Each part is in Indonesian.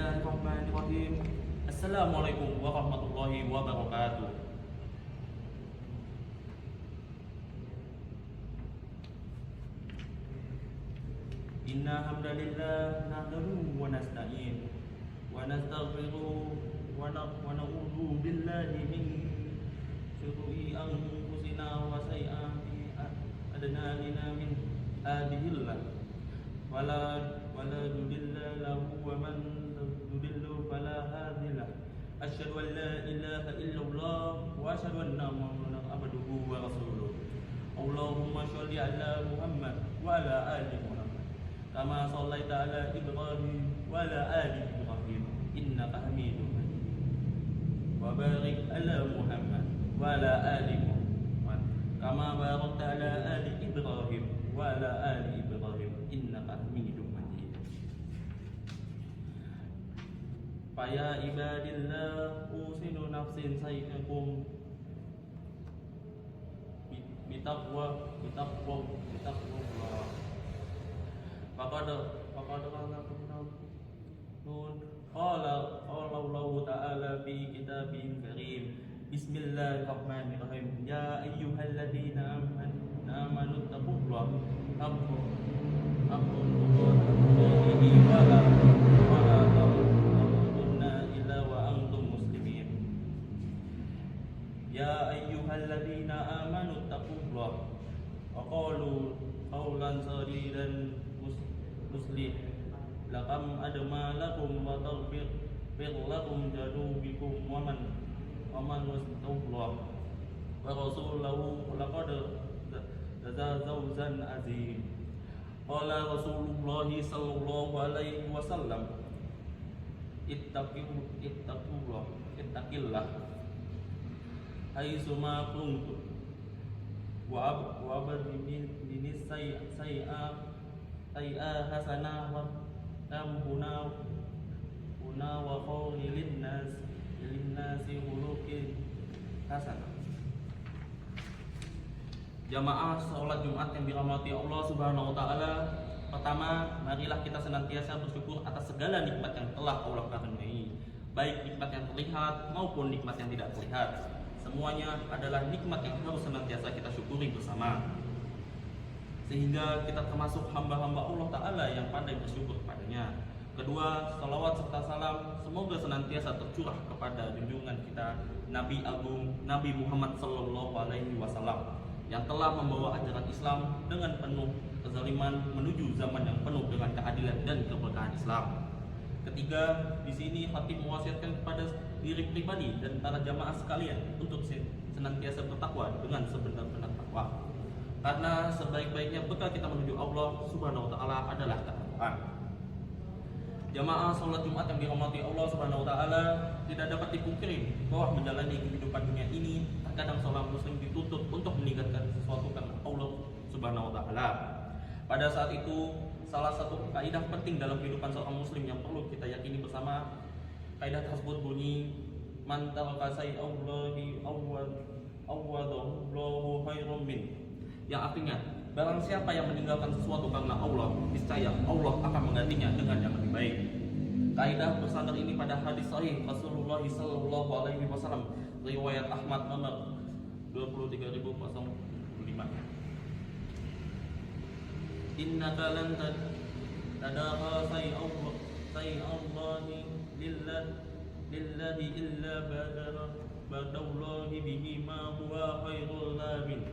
Bismillahirrahmanirrahim. Assalamualaikum warahmatullahi wabarakatuh. Inna hamdalillah nahmaduhu wa nasta'in wa nastaghfiruh wa na'udzu billahi min syururi anfusina wa sayyiati a'malina min yahdihillah wala yudilla lahu wa man yudillu fala hadiya lahu. Asyhadu an la ilaha illallah wa asyhadu anna Muhammadan abduhu wa rasuluh. Allahumma sholli ala Muhammad wa ala ali Muhammad kama shallaita ala Ibrahim wa ala ali Ibrahim innaka Hamidum Majid. Wa barik ala Muhammad wa ala ali Muhammad kama barakta ala ali Ibrahim wa ala ali Ibrahim innaka Hamidum Majid. Faya ibadillah usinu nafsin sayyidakum bitaqwa faqad qala Allah ta'ala fi kitabihil karim. Bismillahirrahmanirrahim. Ya ayyuhalladzina amanu taqullaha haqqa tuqatih wa la tamutunna illa wa antum muslimin. Ya ayyuhalladzina amanu taqullaha wa qalu qawlan sadidan muslih lakum admalakum wa taghfir lakum janubikum wa man wastaghfirullah wa rasulahu laqad zawzan azim. Qala Rasulullah sallallahu alaihi wasallam ittaqillah haitsuma kuntum wa abadini sayyi'a hasanah wa tamhuna wa qawli linnasi khuluqin hasanah. Jamaah salat Jumat yang dirahmati Allah Subhanahu wa taala, pertama, marilah kita senantiasa bersyukur atas segala nikmat yang telah Allah karuniai, baik nikmat yang terlihat maupun nikmat yang tidak terlihat. Semuanya adalah nikmat yang harus senantiasa kita syukuri bersama, sehingga kita termasuk hamba-hamba Allah Ta'ala yang pandai bersyukur kepadanya. Kedua, salawat serta salam semoga senantiasa tercurah kepada junjungan kita Nabi Agung Nabi Muhammad Sallallahu Alaihi Wasallam yang telah membawa ajaran Islam dengan penuh kezaliman menuju zaman yang penuh dengan keadilan dan keberkahan Islam. Ketiga, di sini khatib mewasiatkan kepada diri pribadi dan para jamaah sekalian untuk senantiasa bertakwa dengan sebenar-benar takwa. Karena sebaik-baiknya bekal kita menuju Allah Subhanahu wa taala adalah ketakwaan. Jamaah salat Jumat yang dirahmati Allah Subhanahu wa taala, tidak dapat dipungkiri bahwa menjalani kehidupan dunia ini terkadang seorang muslim dituntut untuk meninggalkan sesuatu karena Allah Subhanahu wa taala. Pada saat itu, salah satu kaidah penting dalam kehidupan seorang muslim yang perlu kita yakini bersama, kaidah tersebut bunyi man taraka sayyi'allahi awwadallahu khairum min, yang artinya barang siapa yang meninggalkan sesuatu karena Allah, niscaya Allah akan menggantinya dengan yang lebih baik. Kaidah bersandar ini pada hadis sahih Rasulullah sallallahu alaihi wasallam riwayat Ahmad nomor 23005. Innaka lan tadaha sayyallahi lillahi illa badallahi bihi ma huwa khairul lamin,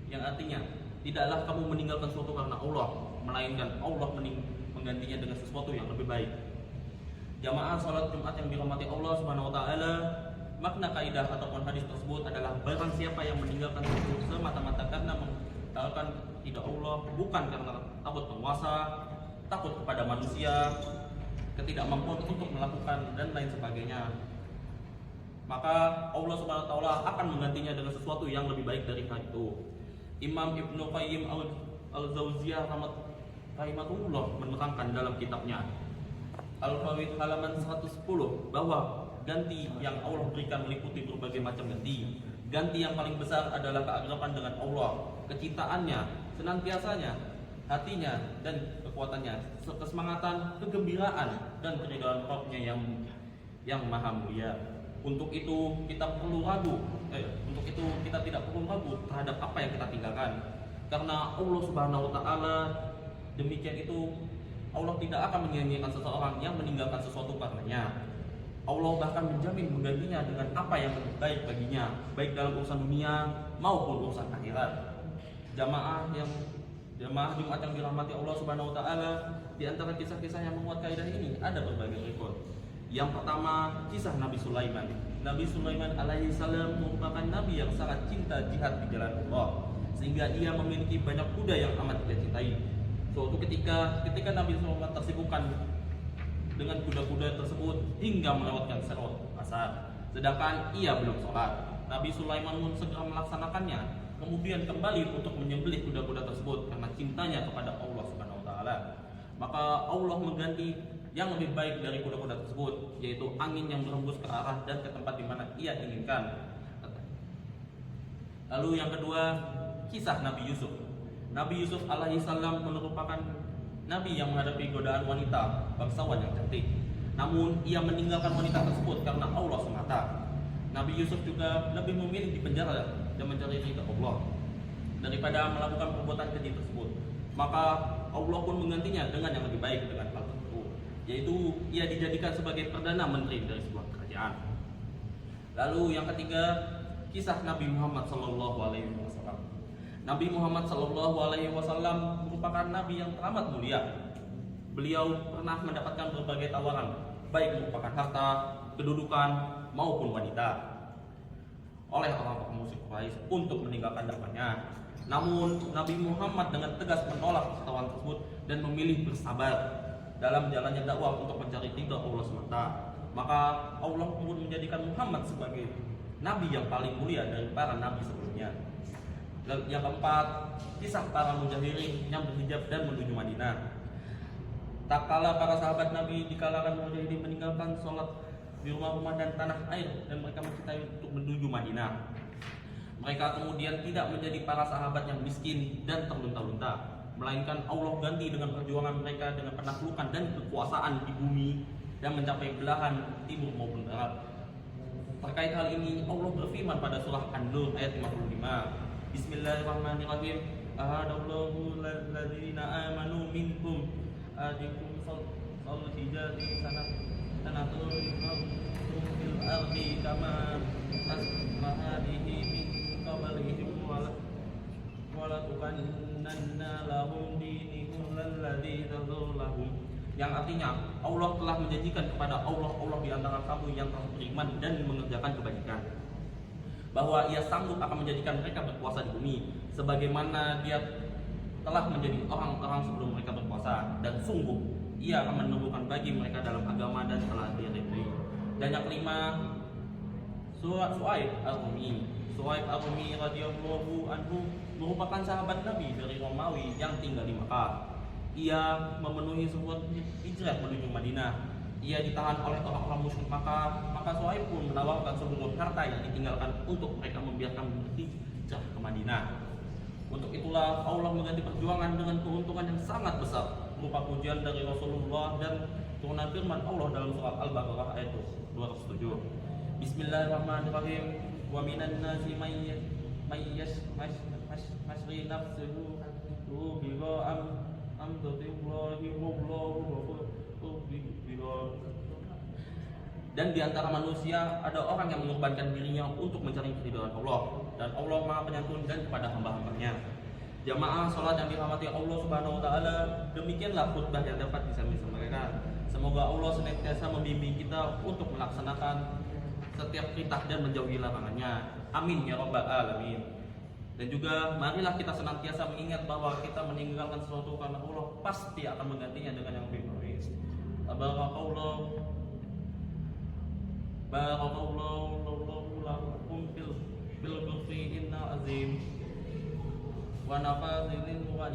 yang artinya tidaklah kamu meninggalkan sesuatu karena Allah, melainkan Allah menggantinya dengan sesuatu yang lebih baik. Jamaah salat Jumat yang dirahmati Allah Subhanahu wa taala, makna kaidah ataupun hadis tersebut adalah barang siapa yang meninggalkan sesuatu semata-mata karena mengatakan tidak Allah, bukan karena takut penguasa, takut kepada manusia, ketidakmampuan untuk melakukan dan lain sebagainya, maka Allah Subhanahu wa taala akan menggantinya dengan sesuatu yang lebih baik dari hal itu. Imam Ibnu Qayyim al-Jauziyah rahimahullah menerangkan dalam kitabnya Al-Fawaid halaman 110 bahwa ganti yang Allah berikan meliputi berbagai macam ganti. Ganti yang paling besar adalah keakraban dengan Allah, kecintaannya, senantiasanya hatinya dan kekuatannya, kesemangatan, kegembiraan dan keridhaan Rabb-Nya yang maha mulia. Untuk itu kita tidak perlu ragu terhadap apa yang kita tinggalkan, karena Allah Subhanahu wa taala demikian itu, Allah tidak akan menyia-nyiakan seseorang yang meninggalkan sesuatu karenanya. Allah bahkan menjamin menggantinya dengan apa yang lebih baik baginya, baik dalam urusan dunia maupun urusan akhirat. Jamaah Jumat yang dirahmati Allah Subhanahu wa taala, di antara kisah-kisah yang memuat kaidah ini ada berbagai rekor. Yang pertama, kisah Nabi Sulaiman. Nabi Sulaiman alaihi salam merupakan nabi yang sangat cinta jihad di jalan Allah, sehingga ia memiliki banyak kuda yang amat dia cintai. Suatu ketika Nabi Sulaiman tersibukkan dengan kuda-kuda tersebut hingga melewatkan serot asar, sedangkan ia belum sholat. Nabi Sulaiman pun segera melaksanakannya, kemudian kembali untuk menyembelih kuda-kuda tersebut karena cintanya kepada Allah Subhanahu wa taala. Maka Allah mengganti yang lebih baik dari kuda-kuda tersebut, yaitu angin yang berhembus ke arah dan ke tempat di mana ia inginkan. Lalu yang kedua, kisah Nabi Yusuf. Nabi Yusuf alaihi salam merupakan nabi yang menghadapi godaan wanita bangsawan yang cantik. Namun ia meninggalkan wanita tersebut karena Allah semata. Nabi Yusuf juga lebih memilih di penjara dan mencari ridha Allah daripada melakukan perbuatan keji tersebut. Maka Allah pun menggantinya dengan yang lebih baik dengan hal tersebut, yaitu ia dijadikan sebagai perdana menteri dari sebuah kerajaan. Lalu yang ketiga, kisah Nabi Muhammad SAW. Nabi Muhammad SAW merupakan nabi yang teramat mulia. Beliau pernah mendapatkan berbagai tawaran, baik merupakan harta, kedudukan maupun wanita, oleh orang-orang musyrik Quraisy untuk meninggalkan dakwahnya. Namun Nabi Muhammad dengan tegas menolak tawaran tersebut dan memilih bersabar dalam jalannya dakwah untuk mencari ridha Allah semata. Maka Allah pun menjadikan Muhammad sebagai nabi yang paling mulia dari para nabi sebelumnya. Yang keempat, kisah para mujahirin yang berhijab dan menuju Madinah. Tak kala para sahabat Nabi di kalangan mujahirin meninggalkan sholat di rumah-rumah dan tanah air, dan mereka mencintai untuk menuju Madinah. Mereka kemudian tidak menjadi para sahabat yang miskin dan terlunta-lunta, melainkan Allah ganti dengan perjuangan mereka dengan penaklukan dan kekuasaan di bumi dan mencapai belahan timur maupun barat. Terkait hal ini Allah berfirman pada surah An-Nur ayat 55. Bismillahirrahmanirrahim. Ahadallahu ladzina amanu minkum adikum salhijati sanatul fil ardi kama asma'adihi min qablihim wala tukannanna lahum dinihum lalladzi tadzallahum. Yang artinya Allah telah menjanjikan kepada Allah di antara kamu yang telah beriman dan mengerjakan kebajikan, bahwa ia sanggup akan menjadikan mereka berkuasa di bumi sebagaimana dia telah menjadi orang-orang sebelum mereka berkuasa, dan sungguh ia akan menumbuhkan bagi mereka dalam agama dan telah dia ridhoi. Dan yang kelima, Suhaib Ar-Rumi radhiyallahu anhu merupakan sahabat Nabi dari Romawi yang tinggal di Makkah. Ia memenuhi sebuah hijrah menuju Madinah. Ia ditahan oleh orang-orang musyrik Makkah, maka Suhaib pun menawarkan seluruh harta yang ditinggalkan untuk mereka membiarkan berhijrah ke Madinah. Untuk itulah Allah mengganti perjuangan dengan keuntungan yang sangat besar berupa pujian dari Rasulullah dan turunan firman Allah dalam surat Al-Baqarah ayat 207. Bismillahirrahmanirrahim. Wa minan nasi may yashri nafsuhu dan di antara manusia ada orang yang mengorbankan dirinya untuk mencari keridhaan Allah, dan Allah Maha Penyantun dan kepada hamba-hambanya. Jamaah salat yang dirahmati Allah Subhanahu wa taala, demikianlah khutbah yang dapat kami sampaikan. Semoga Allah senantiasa membimbing kita untuk melaksanakan setiap perintah dan menjauhi larangannya. Amin ya rabbal alamin. Dan juga marilah kita senantiasa mengingat bahwa kita meninggalkan sesuatu karena Allah pasti akan menggantinya dengan yang lebih baik. Barakallahu lakum bil ghufri innal azim wa nafa'ani wa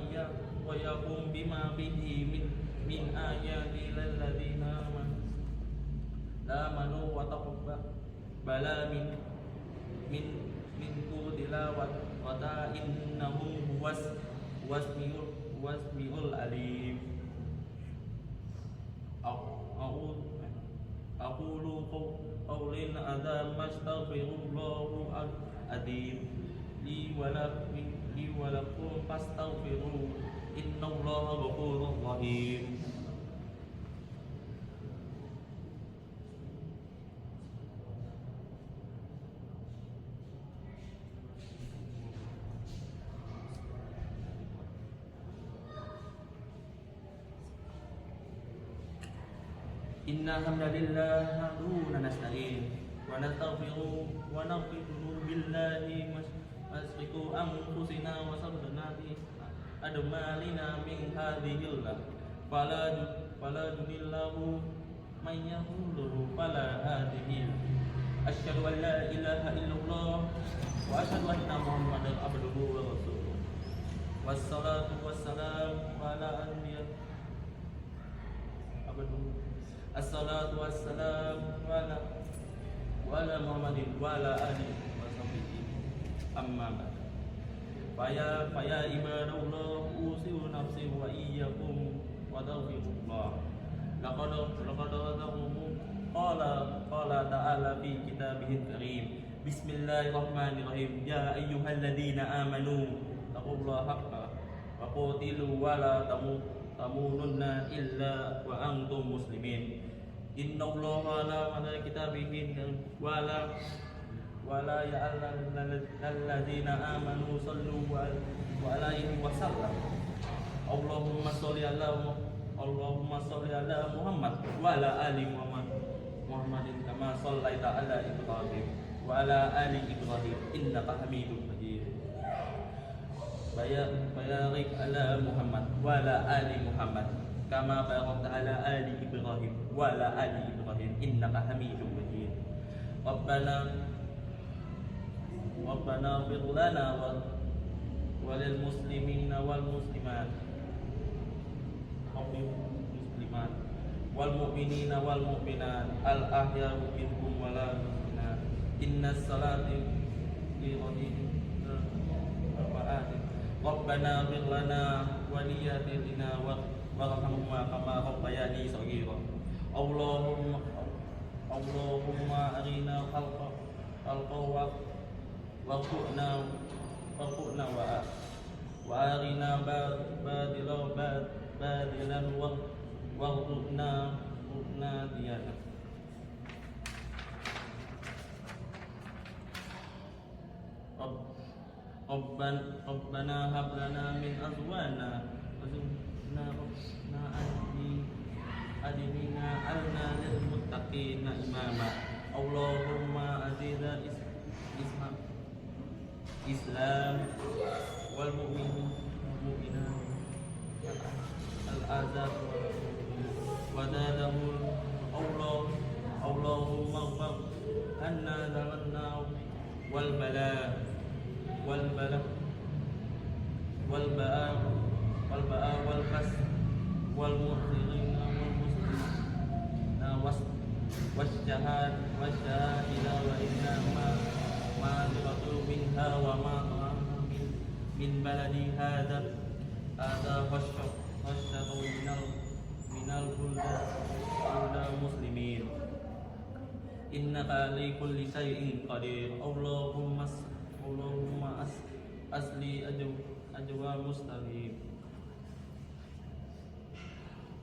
iyyakum bima bihi min ayati lil ladzina amanu wa taqabbala minku tilawat wa innahu wasmiul wasmiul alim. Aqulu qawlin adza mastaghfirullahu al-adim li wa lakum fastaghfiru innallaha ghafurur rahim. Inna hamdalillah nahmaduhu wa nasta'in wa nastaghfiruh wa naghfiru billahi masriku anfusina wa sabrana bi admalina min hadhillah fala junillahu man yahduru fala hadihi. Asyhadu an la ilaha illallah wa asyhadu anna muhammadan abduhu wa rasuluh. Wassalatu wassalamu ala anbiya abduhu. Assalatu wassalamu ala Muhammadin wa ala alihi wa sahbihi amma ba'd. Faya ibadallah usiu nafsi wa iyyakum wa tawfiqullah. Laqad qala ta'ala fi kitabihil karim. Bismillahirrahmanirrahim. Ya ayyuhalladzina amanu taqullaha haqqa wa qatilu wa la tamununna illa wa antum muslimin. Innallaha la malaikatahu wala ya'allalladzina amanu sallu alaihi wa sallam. Allahumma sholli ala Muhammad wa ala ali Muhammadin kama shallaita ala Ibrahim wa ala ali Ibrahim innaka Hamidum Majid. Barik ala Muhammad wa ala ali Muhammad kama barakta ala ali Ibrahim wa ala ali Ibrahim innaka Hamidum Majid. Rabbana ighfir lana wa lil muslimina wal muslimat wal mu'minina wal mu'minat al ahya'u minhum wal amwat. Innas salati li Rabbana ighfir lana wa liyatina warhamhuma kama rabbayani shaghira. Allahumma arina khalqa warzuqna wa arina badilan warzuqna diyana. Rabbana hab lana min azwana wa zurriyyatina adnina alna lil muttaqina imama. Allahumma azizal Islam wal mu'minat al azab wa dadahul Allahumma ighfir anna zalanna wal bala wal kas wal mu'minina wal muslimina wasyahida wa inna ma niratu minha wa ma min baladi hadha wasyatu minal bulda muslimin. Innaka li kulli syai'in qadir. Allahumma asli ajwa mustaqim.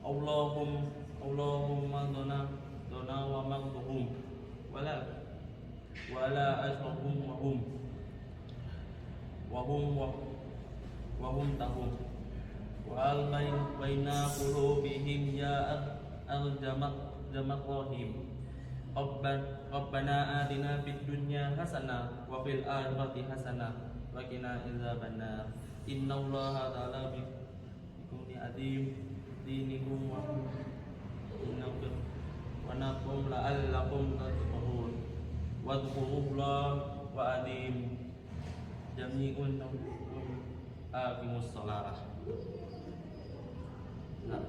Allahumma dona wa maghduhum wala asrahum wa hum tahum wa al baina qulubihim ya arjamak rahim. Rabbana atina fid dunya hasanah wa fil akhirati hasanah wa qina adzabannar. Innallaha ta'ala bikumul adim dinikum wa innakum wa nakum la'allakum tattaqun wa dhkurullaha wa adim jami'un aqimus shalah. Nah,